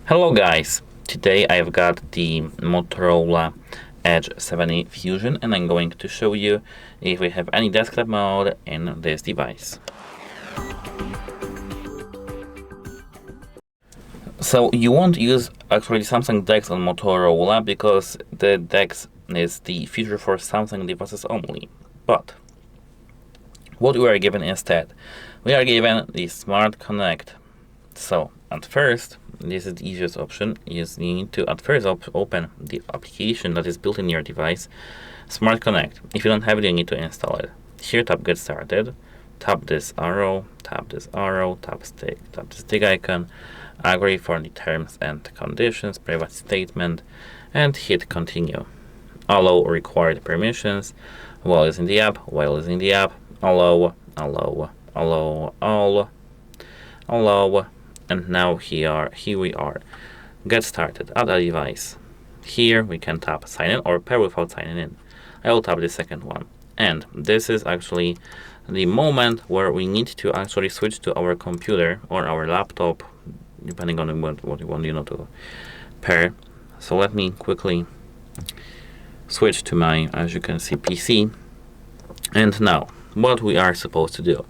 Hello guys, today I've got the Motorola Edge 70 Fusion and I'm going to show you if we have any desktop mode in this device. So you won't use actually Samsung DeX on Motorola because the DeX is the feature for Samsung devices only. But what we are given instead? We are given the Smart Connect. So at first, this is the easiest option. You need to at first open the application that is built in your device, Smart Connect. If you don't have it, you need to install it. Here, tap Get Started. Tap this arrow, tap this arrow, tap the stick icon, agree for the terms and conditions, private statement, and hit Continue. Allow required permissions while using the app, allow, and now here we are. Get started, add a device. Here we can tap sign in or pair without signing in. I will tap the second one. And this is actually the moment where we need to actually switch to our computer or our laptop, depending on what you want to pair. So let me quickly switch to my, as you can see, PC. And now, what we are supposed to do?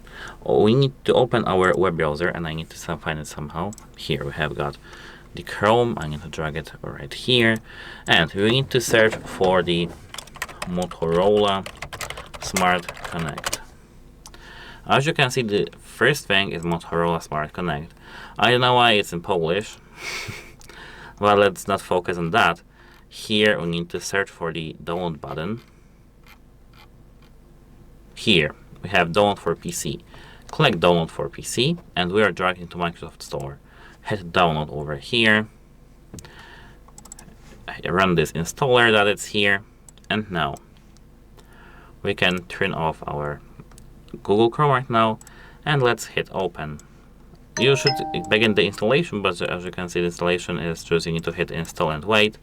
We need to open our web browser, and I need to find it somehow. Here we have got the Chrome. I need to drag it right here, and we need to search for the Motorola Smart Connect. As you can see, the first thing is Motorola Smart Connect. I don't know why it's in Polish, but let's not focus on that. Here we need to search for the download button. Here we have download for PC. Click download for PC and we are dragging to Microsoft Store. Hit download over here. Run this installer that is here, and now we can turn off our Google Chrome right now and let's hit open. You should begin the installation, but as you can see, the installation is choosing to hit install and wait.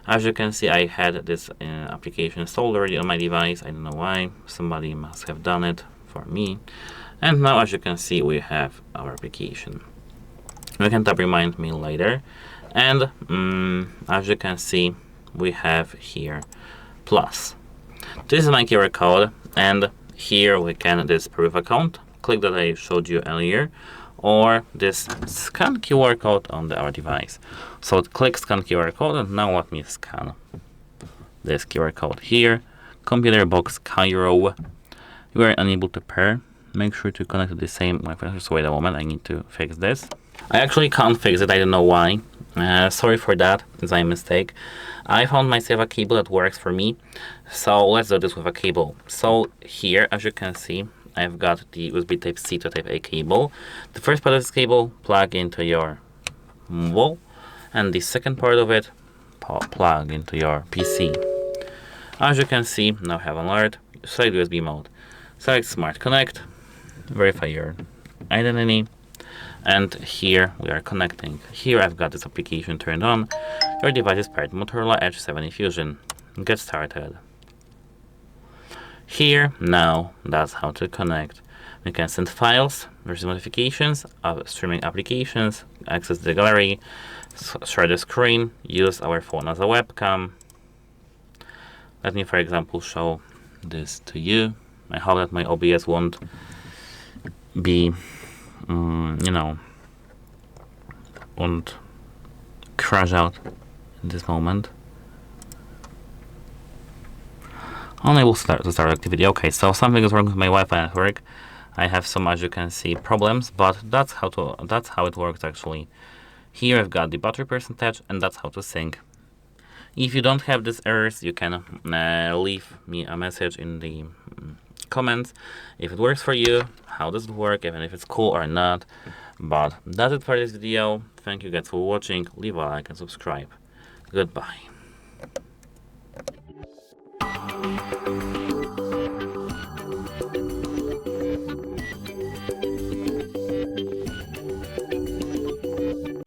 As you can see, I had this application installed already on my device. I don't know why. Somebody must have done it for me. And now, as you can see, we have our application. We can tap remind me later. And as you can see, we have here plus. This is my QR code. And here we can this proof account. Click that I showed you earlier. Or this scan QR code on our device. So click scan QR code, and now let me scan this QR code here. Computer box Cairo. You are unable to pair. Make sure to connect to the same Wi-Fi. So wait a moment, I need to fix this. I actually can't fix it, I don't know why. Sorry for that, it's my mistake. I found myself a cable that works for me. So let's do this with a cable. So here, as you can see, I've got the USB Type-C to Type-A cable. The first part of this cable plug into your wall, and the second part of it plug into your PC. As you can see, now I have an alert. Select USB mode. Select Smart Connect. Verify your identity. And here we are connecting. Here I've got this application turned on. Your device is paired Motorola Edge 70 Fusion. Get started. Here, now, that's how to connect. We can send files, receive notifications, streaming applications, access the gallery, share the screen, use our phone as a webcam. Let me, for example, show this to you. I hope that my OBS won't be, won't crash out in this moment. Unable to start activity. Okay, so something is wrong with my Wi-Fi network. I have some, as you can see, problems, but that's how it works actually. Here I've got the battery percentage, and that's how to sync. If you don't have these errors, you can leave me a message in the comments if it works for you, how does it work, even if it's cool or not. But that's it for this video. Thank you guys for watching. Leave a like and subscribe. Goodbye.